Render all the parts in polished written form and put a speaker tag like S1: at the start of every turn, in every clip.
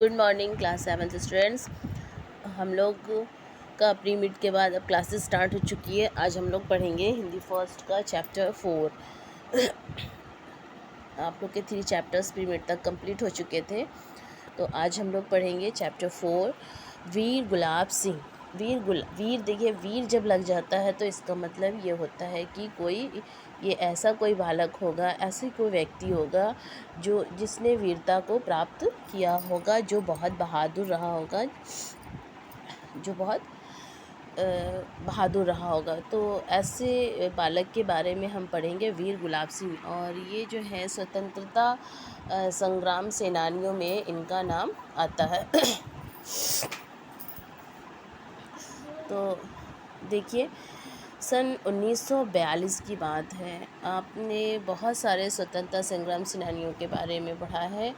S1: Good morning class 7 students. हम लोग का प्री मिड के बाद अब क्लासेस स्टार्ट हो चुकी है। आज हम लोग पढ़ेंगे हिंदी फर्स्ट का चैप्टर 4। आप लोग के 3 चैप्टर्स प्री मिड तक कंप्लीट हो चुके थे, तो आज हम लोग पढ़ेंगे चैप्टर 4 वीर गुलाब सिंह। वीर देखिए, वीर जब लग जाता है तो इसका मतलब ये होता है कि ये ऐसा कोई बालक होगा, ऐसे कोई व्यक्ति होगा जिसने वीरता को प्राप्त किया होगा, जो बहुत बहादुर रहा होगा, जो बहुत बहादुर रहा होगा। तो ऐसे बालक के बारे में हम पढ़ेंगे, वीर गुलाब सिंह। और ये जो है स्वतंत्रता संग्राम सेनानियों में इनका नाम आता है। तो देखिए, सन 1942 की बात है। आपने बहुत सारे स्वतंत्रता संग्राम सेनानियों के बारे में पढ़ा है,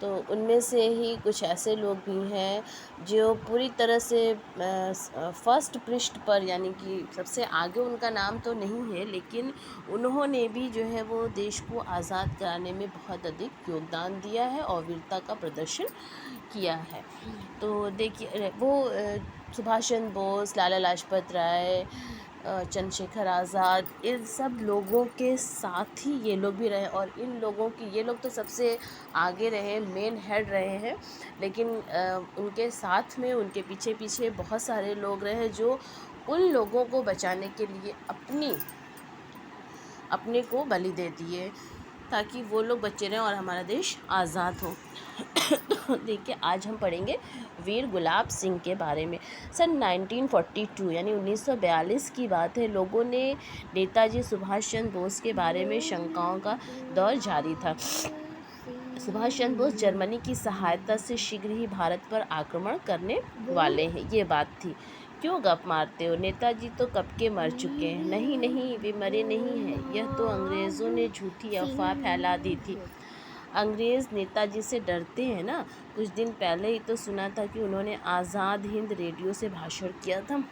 S1: तो उनमें से ही कुछ ऐसे लोग भी हैं जो पूरी तरह से फर्स्ट पृष्ठ पर, यानी कि सबसे आगे उनका नाम तो नहीं है, लेकिन उन्होंने भी जो है वो देश को आज़ाद कराने में बहुत अधिक योगदान दिया है और वीरता का प्रदर्शन किया है। तो देखिए, वो सुभाष चंद्र बोस, लाला लाजपत राय, चंद्रशेखर आज़ाद, इन सब लोगों के साथ ही ये लोग भी रहे। और ये लोग तो सबसे आगे रहे, मेन हेड रहे हैं, लेकिन उनके साथ में, उनके पीछे पीछे बहुत सारे लोग रहे जो उन लोगों को बचाने के लिए अपने को बलि दे दिए, ताकि वो लोग बचे रहें और हमारा देश आज़ाद हो। देखिए, आज हम पढ़ेंगे वीर गुलाब सिंह के बारे में। सन 1942 यानी 1942 की बात है। लोगों ने नेताजी सुभाष चंद्र बोस के बारे में शंकाओं का दौर जारी था। सुभाष चंद्र बोस जर्मनी की सहायता से शीघ्र ही भारत पर आक्रमण करने वाले हैं, ये बात थी। क्यों गप मारते हो, नेताजी तो कब के मर चुके हैं। नहीं नहीं, वे मरे नहीं हैं, यह तो अंग्रेज़ों ने झूठी अफवाह फैला दी थी। अंग्रेज़ नेताजी से डरते हैं ना। कुछ दिन पहले ही तो सुना था कि उन्होंने आज़ाद हिंद रेडियो से भाषण किया था।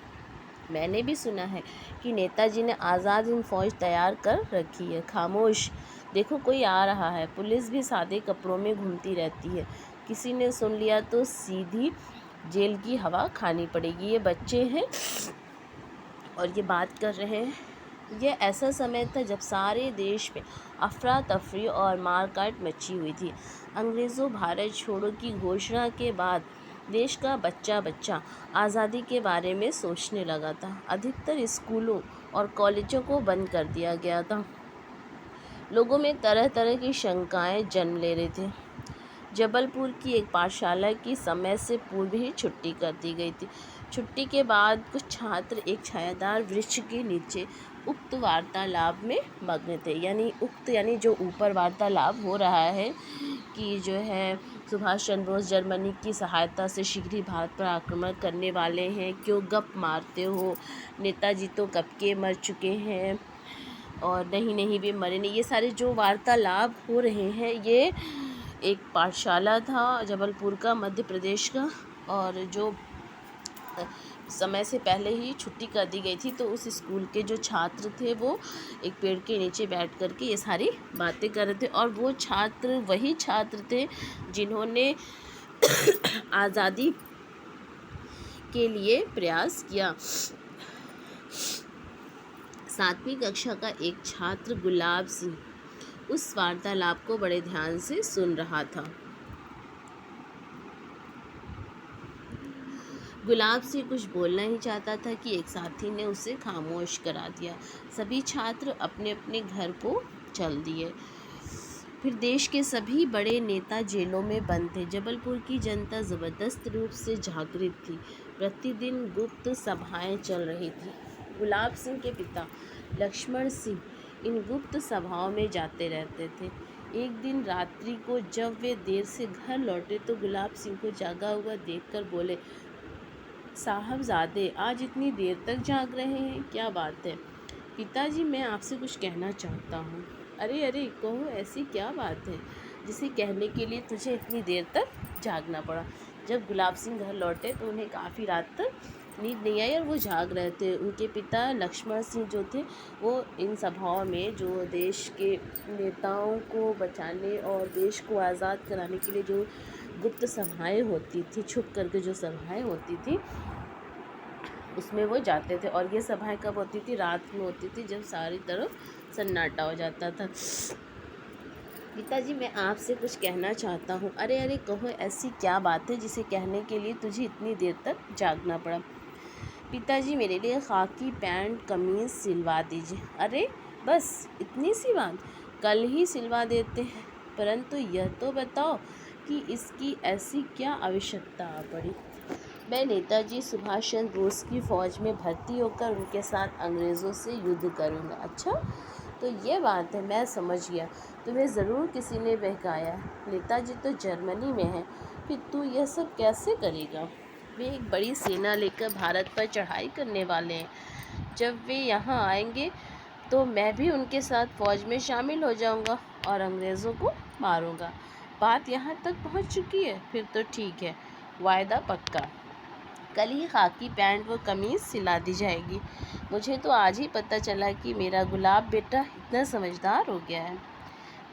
S1: मैंने भी सुना है कि नेताजी ने आज़ाद हिंद फौज तैयार कर रखी है। खामोश, देखो कोई आ रहा है। पुलिस भी सादे कपड़ों में घूमती रहती है, किसी ने सुन लिया तो सीधी जेल की हवा खानी पड़ेगी। ये बच्चे हैं और ये बात कर रहे हैं। ये ऐसा समय था जब सारे देश में अफरा तफरी और मारकाट मची हुई थी। अंग्रेज़ों भारत छोड़ो की घोषणा के बाद देश का बच्चा बच्चा आज़ादी के बारे में सोचने लगा था। अधिकतर स्कूलों और कॉलेजों को बंद कर दिया गया था। लोगों में तरह तरह की शंकाएं जन्म ले रही थी। जबलपुर की एक पाठशाला की समय से पूर्व ही छुट्टी कर दी गई थी। छुट्टी के बाद कुछ छात्र एक छायादार वृक्ष के नीचे उक्त वार्तालाप में मग्न थे। यानी जो ऊपर वार्तालाप हो रहा है कि जो है सुभाष चंद्र बोस जर्मनी की सहायता से शीघ्र ही भारत पर आक्रमण करने वाले हैं, क्यों गप मारते हो, नेताजी तो कब के मर चुके हैं, और नहीं नहीं वे मरे नहीं, ये सारे जो वार्तालाप हो रहे हैं, ये एक पाठशाला था जबलपुर का, मध्य प्रदेश का। और जो समय से पहले ही छुट्टी कर दी गई थी, तो उस स्कूल के जो छात्र थे वो एक पेड़ के नीचे बैठ कर के ये सारी बातें कर रहे थे। और वो छात्र वही छात्र थे जिन्होंने आज़ादी के लिए प्रयास किया। 7वीं कक्षा का एक छात्र गुलाब सिंह उस वार्तालाप को बड़े ध्यान से सुन रहा था। गुलाब सिंह कुछ बोलना ही चाहता था कि एक साथी ने उसे खामोश करा दिया। सभी छात्र अपने अपने घर को चल दिए। फिर देश के सभी बड़े नेता जेलों में बंद थे। जबलपुर की जनता ज़बरदस्त रूप से जागृत थी। प्रतिदिन गुप्त सभाएं चल रही थी। गुलाब सिंह के पिता लक्ष्मण सिंह इन गुप्त सभाओं में जाते रहते थे। एक दिन रात्रि को जब वे देर से घर लौटे तो गुलाब सिंह को जागा हुआ देखकर बोले, साहबजादे, आज इतनी देर तक जाग रहे हैं, क्या बात है? पिताजी, मैं आपसे कुछ कहना चाहता हूँ। अरे अरे, कहो, ऐसी क्या बात है जिसे कहने के लिए तुझे इतनी देर तक जागना पड़ा? जब गुलाब सिंह घर लौटे तो उन्हें काफ़ी रात तक नींद नहीं आई और वो जाग रहे थे। उनके पिता लक्ष्मण सिंह जो थे, वो इन सभाओं में जो देश के नेताओं को बचाने और देश को आज़ाद कराने के लिए जो गुप्त सभाएं होती थी, छुप करके जो सभाएं होती थी उसमें वो जाते थे। और ये सभाएं कब होती थी? रात में होती थी, जब सारी तरफ सन्नाटा हो जाता था। पिताजी, मैं आपसे कुछ कहना चाहता हूँ। अरे अरे कहो, ऐसी क्या बात है जिसे कहने के लिए तुझे इतनी देर तक जागना पड़ा? पिताजी, मेरे लिए खाकी पैंट कमीज़ सिलवा दीजिए। अरे बस इतनी सी बात? कल ही सिलवा देते हैं, परंतु यह तो बताओ कि इसकी ऐसी क्या आवश्यकता आ पड़ी? मैं नेताजी सुभाष चंद्र बोस की फ़ौज में भर्ती होकर उनके साथ अंग्रेज़ों से युद्ध करूँगा। अच्छा, तो ये बात है, मैं समझ गया। तुम्हें ज़रूर किसी ने बहकाया। नेताजी तो जर्मनी में है, फिर तू यह सब कैसे करेगा? वे एक बड़ी सेना लेकर भारत पर चढ़ाई करने वाले हैं। जब वे यहाँ आएंगे तो मैं भी उनके साथ फ़ौज में शामिल हो जाऊँगा और अंग्रेज़ों को मारूँगा। बात यहाँ तक पहुँच चुकी है? फिर तो ठीक है, वायदा पक्का। कल ही खाकी पैंट व कमीज़ सिला दी जाएगी। मुझे तो आज ही पता चला कि मेरा गुलाब बेटा इतना समझदार हो गया है।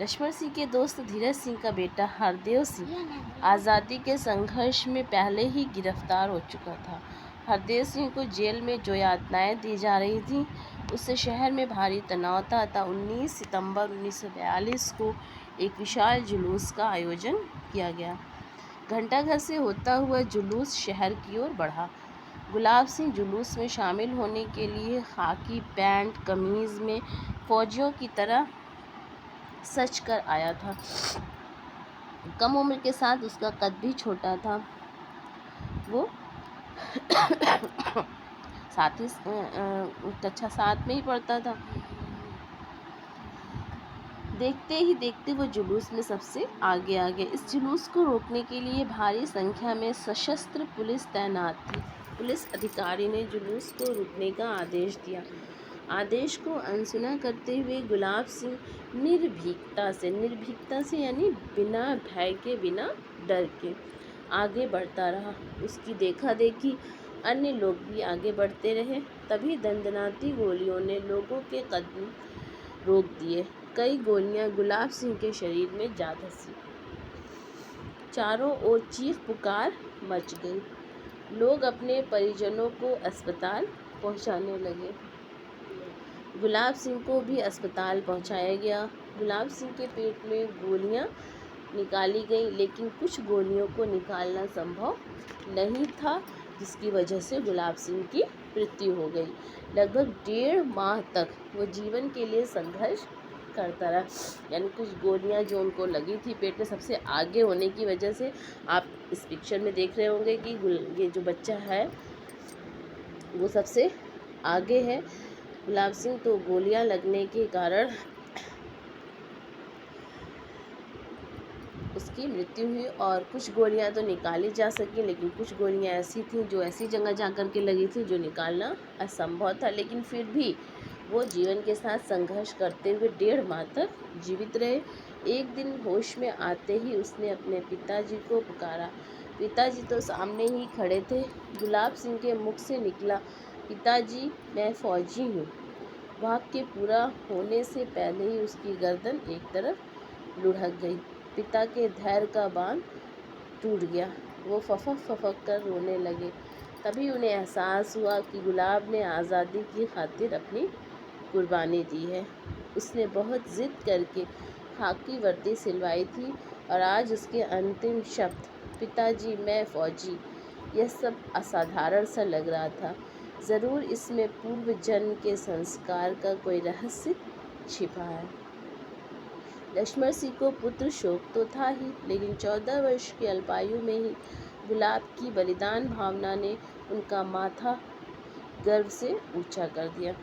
S1: लक्ष्मण सिंह के दोस्त धीरज सिंह का बेटा हरदेव सिंह आज़ादी के संघर्ष में पहले ही गिरफ्तार हो चुका था। हरदेव सिंह को जेल में जो यातनाएं दी जा रही थीं, उससे शहर में भारी तनाव था। अतः 19 सितंबर 1942 को एक विशाल जुलूस का आयोजन किया गया। घंटाघर से होता हुआ जुलूस शहर की ओर बढ़ा। गुलाब सिंह जुलूस में शामिल होने के लिए खाकी पैंट कमीज़ में फौजियों की तरह सच कर आया था। कम उम्र के साथ उसका कद भी छोटा था। वो साथ ही कक्षा 7 में ही पढ़ता था। देखते ही देखते वो जुलूस में सबसे आगे आ गए। इस जुलूस को रोकने के लिए भारी संख्या में सशस्त्र पुलिस तैनात थी। पुलिस अधिकारी ने जुलूस को रोकने का आदेश दिया। आदेश को अनसुना करते हुए गुलाब सिंह निर्भीकता से यानी बिना भय के, बिना डर के आगे बढ़ता रहा। उसकी देखा देखी अन्य लोग भी आगे बढ़ते रहे। तभी दंदनाती गोलियों ने लोगों के कदम रोक दिए। कई गोलियां गुलाब सिंह के शरीर में जा धंसी। चारों ओर चीख पुकार मच गई। लोग अपने परिजनों को अस्पताल पहुंचाने लगे। गुलाब सिंह को भी अस्पताल पहुंचाया गया। गुलाब सिंह के पेट में गोलियां निकाली गईं, लेकिन कुछ गोलियों को निकालना संभव नहीं था, जिसकी वजह से गुलाब सिंह की मृत्यु हो गई। लगभग 1.5 माह तक वो जीवन के लिए संघर्ष करता रहा। यानी कुछ गोलियां जो उनको लगी थी पेट में सबसे आगे होने की वजह से, आप इस पिक्चर में देख रहे होंगे कि ये जो बच्चा है वो सबसे आगे है। गुलाब सिंह तो गोलियां लगने के कारण उसकी मृत्यु हुई। और कुछ गोलियां तो निकाली जा सकी, लेकिन कुछ गोलियां ऐसी थीं जो ऐसी जगह जा कर के लगी थी जो निकालना असंभव था। लेकिन फिर भी वो जीवन के साथ संघर्ष करते हुए 1.5 माह तक जीवित रहे। एक दिन होश में आते ही उसने अपने पिताजी को पुकारा। पिताजी तो सामने ही खड़े थे। गुलाब सिंह के मुख से निकला, पिताजी मैं फौजी हूँ। वाक्य पूरा होने से पहले ही उसकी गर्दन एक तरफ लुढ़क गई। पिता के धैर्य का बांध टूट गया। वो फफक कर रोने लगे। तभी उन्हें एहसास हुआ कि गुलाब ने आज़ादी की खातिर अपनी कुर्बानी दी है। उसने बहुत ज़िद करके खाकी वर्दी सिलवाई थी और आज उसके अंतिम शब्द पिताजी मैं फ़ौजी, यह सब असाधारण सा लग रहा था। ज़रूर इसमें पूर्व जन्म के संस्कार का कोई रहस्य छिपा है। लक्ष्मण सिंह को पुत्र शोक तो था ही, लेकिन 14 वर्ष की अल्पायु में ही गुलाब की बलिदान भावना ने उनका माथा गर्व से ऊंचा कर दिया।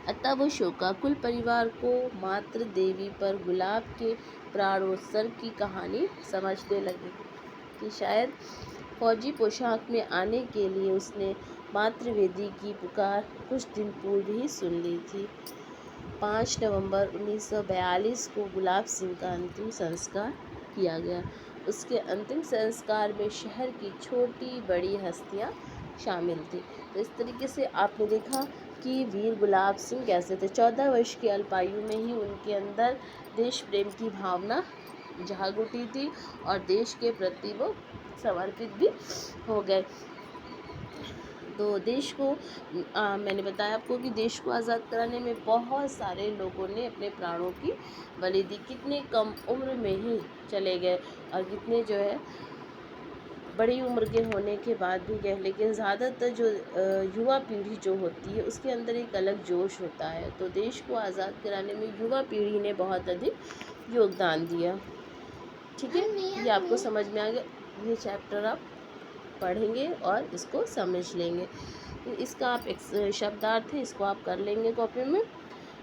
S1: अतः वो शोकाकुल परिवार को मातृ देवी पर गुलाब के प्राणोत्सर्ग की कहानी समझने लगे कि शायद फौजी पोशाक में आने के लिए उसने मातृवेदी की पुकार कुछ दिन पूर्व ही सुन ली थी। 5 नवंबर 1942 को गुलाब सिंह का अंतिम संस्कार किया गया। उसके अंतिम संस्कार में शहर की छोटी बड़ी हस्तियां शामिल थी। तो इस तरीके से आपने देखा कि वीर गुलाब सिंह कैसे थे। 14 वर्ष की अल्पायु में ही उनके अंदर देश प्रेम की भावना जाग उठी थी और देश के प्रति वो समर्पित भी हो गए। तो देश को मैंने बताया आपको कि देश को आज़ाद कराने में बहुत सारे लोगों ने अपने प्राणों की बलि दी। कितने कम उम्र में ही चले गए और कितने जो है बड़ी उम्र के होने के बाद भी गए, लेकिन ज़्यादातर जो युवा पीढ़ी जो होती है उसके अंदर एक अलग जोश होता है। तो देश को आज़ाद कराने में युवा पीढ़ी ने बहुत अधिक योगदान दिया। ठीक है, ये आपको समझ में आ गया। ये चैप्टर आप पढ़ेंगे और इसको समझ लेंगे। इसका आप एक शब्दार्थ है, इसको आप कर लेंगे कॉपी में।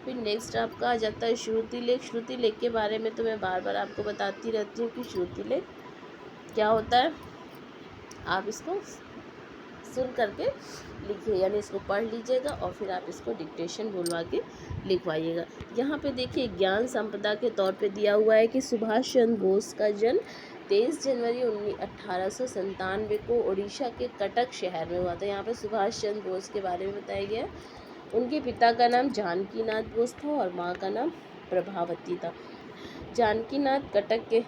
S1: फिर नेक्स्ट आपका आ जाता है श्रुतिलेख। श्रुतिलेख के बारे में तो मैं बार बार आपको बताती रहती हूँ कि श्रुतिलेख क्या होता है। आप इसको सुन करके लिखिए, यानी इसको पढ़ लीजिएगा और फिर आप इसको डिक्टेशन बोलवा के लिखवाइएगा। यहाँ पे देखिए ज्ञान संपदा के तौर पे दिया हुआ है कि सुभाष चंद्र बोस का जन्म 23 जनवरी 1897 को उड़ीसा के कटक शहर में हुआ था। यहाँ पे सुभाष चंद्र बोस के बारे में बताया गया है। उनके पिता का नाम जानकीनाथ बोस था और माँ का नाम प्रभावती था। जानकीनाथ कटक के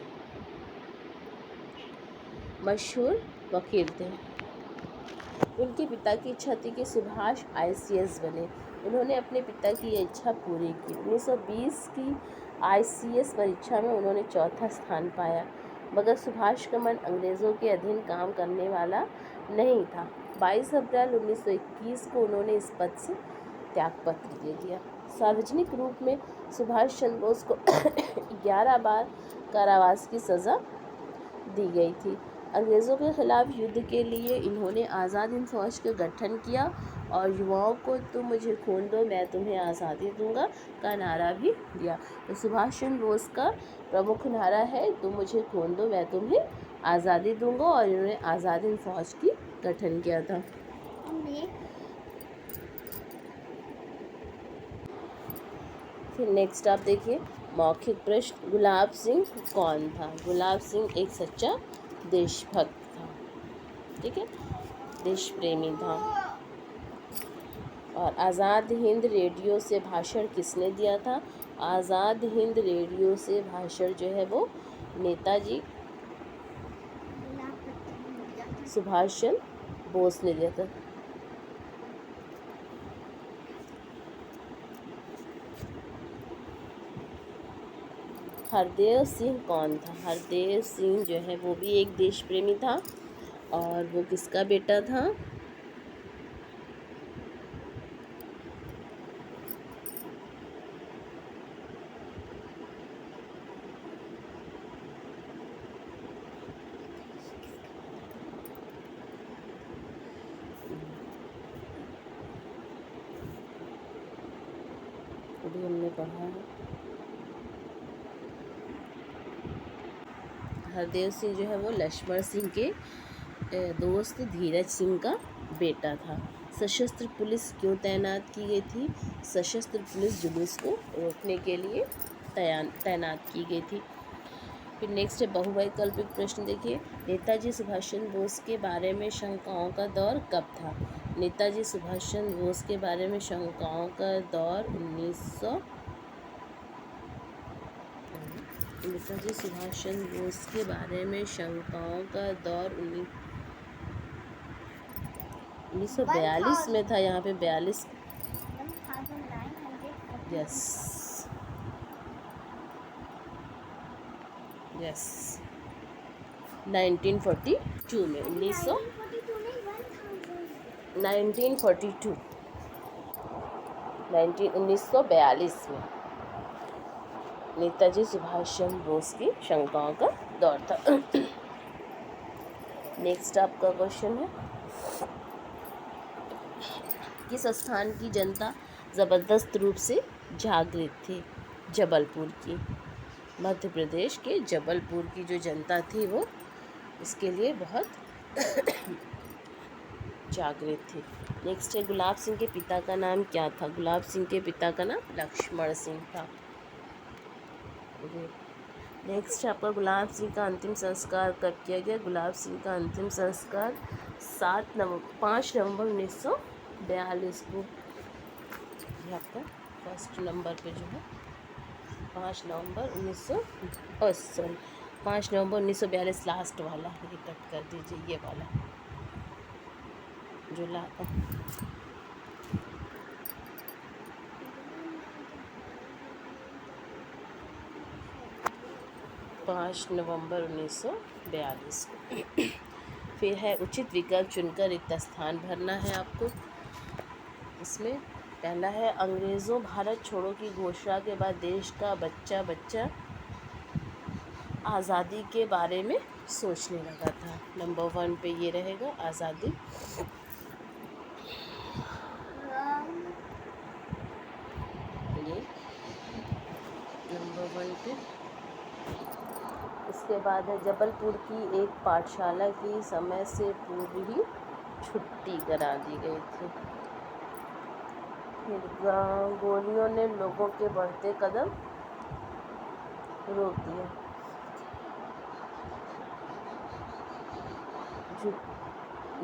S1: मशहूर वकील थे। उनके पिता की इच्छा थी कि सुभाष ICS बने। उन्होंने अपने पिता की यह इच्छा पूरी की। 1920 की ICS परीक्षा में उन्होंने चौथा स्थान पाया, मगर सुभाष का मन अंग्रेज़ों के अधीन काम करने वाला नहीं था। 22 अप्रैल 1921 को उन्होंने इस पद से त्यागपत्र दे दिया। सार्वजनिक रूप में सुभाष चंद्र बोस को 11 बार कारावास की सज़ा दी गई थी। अंग्रेज़ों के खिलाफ युद्ध के लिए इन्होंने आज़ाद हिंद फौज का गठन किया और युवाओं को तुम मुझे खून दो मैं तुम्हें आज़ादी दूंगा का नारा भी दिया। तो सुभाष चंद्र बोस का प्रमुख नारा है तुम मुझे खून दो मैं तुम्हें आज़ादी दूंगा, और इन्होंने आज़ाद हिंद फौज की गठन किया था। फिर नेक्स्ट आप देखिए मौखिक प्रश्न। गुलाब सिंह कौन था? गुलाब सिंह एक सच्चा देशभक्त था, ठीक है, देश प्रेमी था। और आज़ाद हिंद रेडियो से भाषण किसने दिया था? आज़ाद हिंद रेडियो से भाषण जो है वो नेताजी सुभाष चंद्र बोस ने दिया था। हरदेव सिंह कौन था? हरदेव सिंह जो है वो भी एक देश प्रेमी था, और वो किसका बेटा था? अभी हमने पढ़ा है। हरदेव सिंह जो है वो लक्ष्मण सिंह के दोस्त धीरज सिंह का बेटा था। सशस्त्र पुलिस क्यों तैनात की गई थी? सशस्त्र पुलिस जुलूस को रोकने के लिए तैनात की गई थी। फिर नेक्स्ट है बहुवैकल्पिक प्रश्न। देखिए नेताजी सुभाष चंद्र बोस के बारे में शंकाओं का दौर कब था? नेताजी सुभाष चंद्र बोस के बारे में शंकाओं का दौर नेताजी सुभाष चंद्र बोस के बारे में शंकाओं का दौर 1942 में था। यहाँ पे 42 यस 1942 में 1942 में नेताजी सुभाष चंद्र बोस की शंकाओं का दौर था। नेक्स्ट आपका क्वेश्चन है किस स्थान की जनता ज़बरदस्त रूप से जागृत थी? जबलपुर की। मध्य प्रदेश के जबलपुर की जो जनता थी वो इसके लिए बहुत जागृत थी। नेक्स्ट है गुलाब सिंह के पिता का नाम क्या था? गुलाब सिंह के पिता का नाम लक्ष्मण सिंह था। नेक्स्ट आपका गुलाब सिंह का अंतिम संस्कार कब किया गया? गुलाब सिंह का अंतिम संस्कार 5 नवंबर 1942 को। ये आपका फर्स्ट नंबर पे जो है 5 नवंबर 1900 5 नवंबर 1942 लास्ट वाला, ये कट कर दीजिए, ये वाला जो 5 नवंबर 1942 को। फिर है उचित विकल्प चुनकर रिक्त स्थान भरना है आपको। इसमें पहला है अंग्रेज़ों भारत छोड़ो की घोषणा के बाद देश का बच्चा बच्चा आज़ादी के बारे में सोचने लगा था। नंबर 1 पे ये रहेगा आज़ादी। ये नंबर 1 पे। इसके बाद है जबलपुर की एक पाठशाला की समय से पूर्व ही छुट्टी करा दी गई थी। फिर गोलियों ने लोगों के बढ़ते कदम रोक दिया।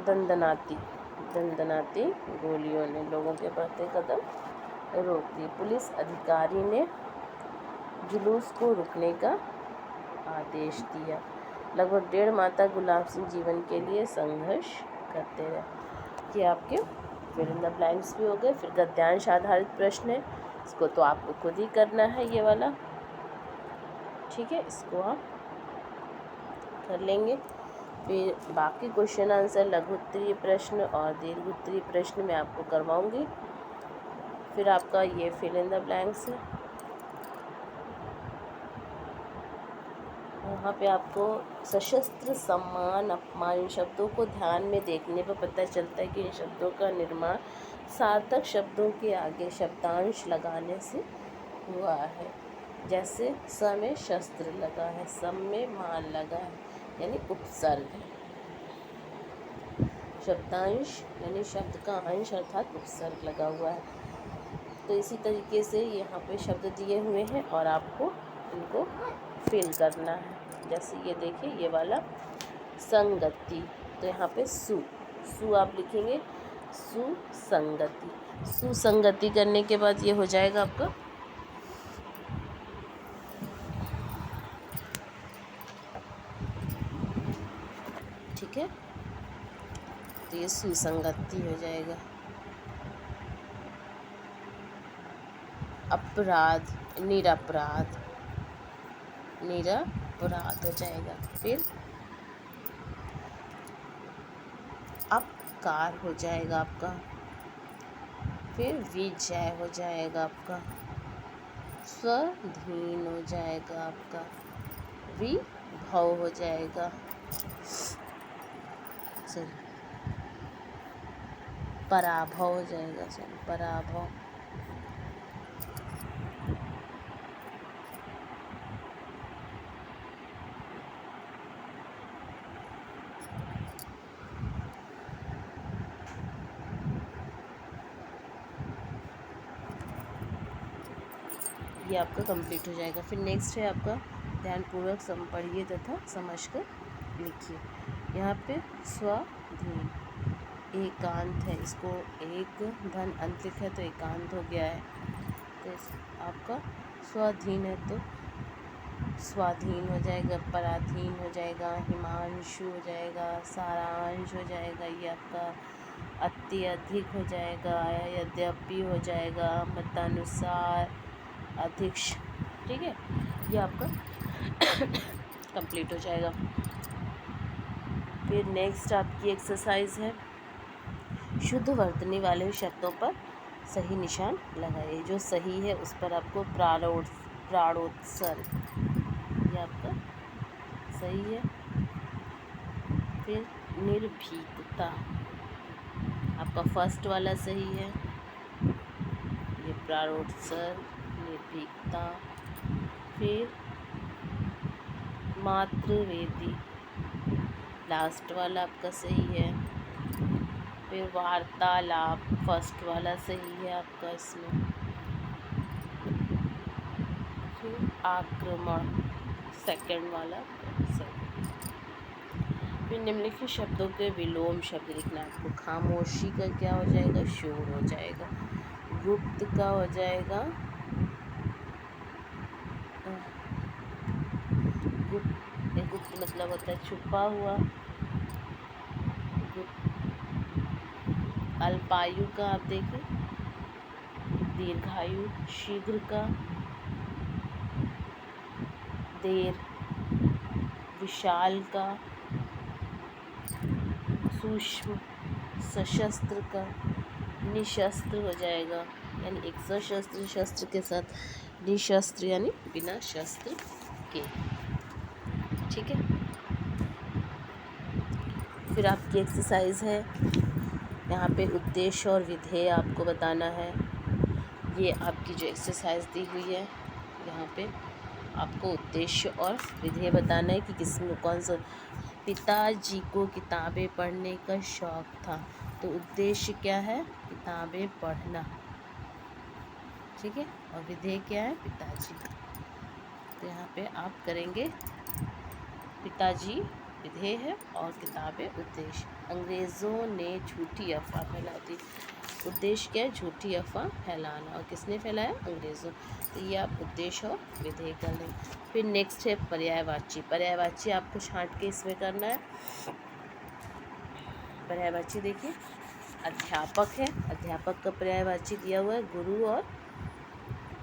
S1: दंदनाती गोलियों ने लोगों के बढ़ते कदम रोक दिए। पुलिस अधिकारी ने जुलूस को रुकने का आदेश दिया। लगभग 1.5 माह तक गुलाब सिंह जीवन के लिए संघर्ष करते रहे। ये आपके फिल इन द ब्लैंक्स भी हो गए। फिर गद्यांश आधारित प्रश्न है, इसको तो आपको खुद ही करना है, ये वाला, ठीक है, इसको आप कर लेंगे। फिर बाकी क्वेश्चन आंसर लघु उत्तरीय प्रश्न और दीर्घ उत्तरीय प्रश्न मैं आपको करवाऊंगी। फिर आपका ये फिल इन द ब्लैंक्स है, यहाँ पे आपको सशस्त्र सम्मान अपमान इन शब्दों को ध्यान में देखने पर पता चलता है कि इन शब्दों का निर्माण सार्थक शब्दों के आगे शब्दांश लगाने से हुआ है। जैसे स में शस्त्र लगा है, सम में मान लगा है, यानी उपसर्ग है। शब्दांश यानी शब्द का अंश अर्थात उपसर्ग लगा हुआ है। तो इसी तरीके से यहाँ पे शब्द दिए हुए हैं और आपको इनको फिल करना है। जैसे ये देखिए, ये वाला संगति, तो यहाँ पे सु आप लिखेंगे, सुसंगति। सुसंगति करने के बाद ये हो जाएगा आपका ठीक है, तो ये सुसंगति हो जाएगा। अपराध निरपराध हो जाएगा। फिर अपकार हो जाएगा आपका। फिर विजय हो जाएगा आपका। स्वाधीन हो जाएगा आपका। विभव हो जाएगा। पराभव हो जाएगा। पराभव। ये आपका कंप्लीट हो जाएगा। फिर नेक्स्ट है आपका ध्यानपूर्वक पढ़िए तथा समझकर लिखिए। यहाँ पे स्वाधीन एकांत है, इसको एक धन अंत लिखा है तो एकांत हो गया है। तो आपका स्वाधीन है तो स्वाधीन हो जाएगा, पराधीन हो जाएगा, हिमांशु हो जाएगा, सारांश हो जाएगा, ये आपका अत्यधिक हो जाएगा, यद्यपि हो जाएगा, मतानुसार, अधिक्ष, ठीक है, ये आपका कंप्लीट हो जाएगा। फिर नेक्स्ट आपकी एक्सरसाइज है शुद्ध वर्तनी वाले शब्दों पर सही निशान लगाइए। जो सही है उस पर आपको प्राणोत्सर्ग, ये आपका सही है। फिर निर्भीकता आपका फर्स्ट वाला सही है, ये प्राणोत्सर्ग निर्भीकता। फिर मातृवेदी लास्ट वाला आपका सही है। फिर वार्तालाप फर्स्ट वाला सही है आपका इसमें। फिर आक्रमण सेकंड वाला सही। फिर निम्नलिखित शब्दों के विलोम शब्द लिखना है आपको। खामोशी का क्या हो जाएगा, शोर हो जाएगा। गुप्त का हो जाएगा मतलब होता है छुपा हुआ। अल्पायु का आप देखें, दीर्घायु, शीघ्र का, देर, विशाल का, सूक्ष्म, सशस्त्र का, निशस्त्र हो जाएगा, यानी एक सशस्त्र शस्त्र के साथ, निशस्त्र यानी बिना शस्त्र के। ठीक है, फिर आपकी एक्सरसाइज है, यहाँ पे उद्देश्य और विधेय आपको बताना है। ये आपकी जो एक्सरसाइज दी हुई है, यहाँ पे आपको उद्देश्य और विधेय बताना है कि किसमें कौन सा। पिताजी को किताबें पढ़ने का शौक़ था, तो उद्देश्य क्या है, किताबें पढ़ना। ठीक है, और विधेय क्या है, पिताजी। तो यहाँ पे आप करेंगे पिताजी विधेय है और किताबें उद्देश्य। अंग्रेज़ों ने झूठी अफवाह फैला दी, उद्देश्य क्या है, झूठी अफवाह फैलाना, और किसने फैलाया, अंग्रेज़ों। तो ये आप उद्देश्य और विधेय कर लें। फिर नेक्स्ट है पर्यायवाची। पर्यायवाची आपको छांट के इसमें करना है। पर्यायवाची देखिए, अध्यापक है, अध्यापक का पर्यायवाची दिया हुआ है गुरु और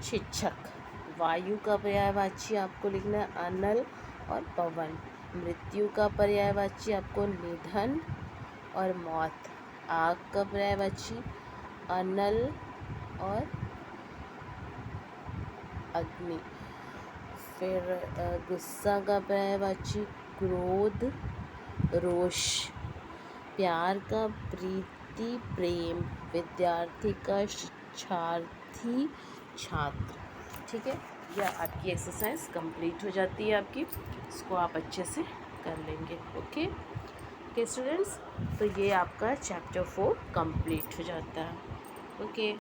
S1: शिक्षक। वायु का पर्यायवाची आपको लिखना है अनल और पवन। मृत्यु का पर्यायवाची आपको निधन और मौत। आग का पर्यायवाची अनल और अग्नि। फिर गुस्सा का पर्यायवाची क्रोध, रोष। प्यार का प्रीति, प्रेम। विद्यार्थी का शिक्षार्थी, छात्र। ठीक है, यह आपकी एक्सरसाइज कंप्लीट हो जाती है आपकी। इसको आप अच्छे से कर लेंगे। ओके स्टूडेंट्स, तो ये आपका चैप्टर 4 कंप्लीट हो जाता है। ओके।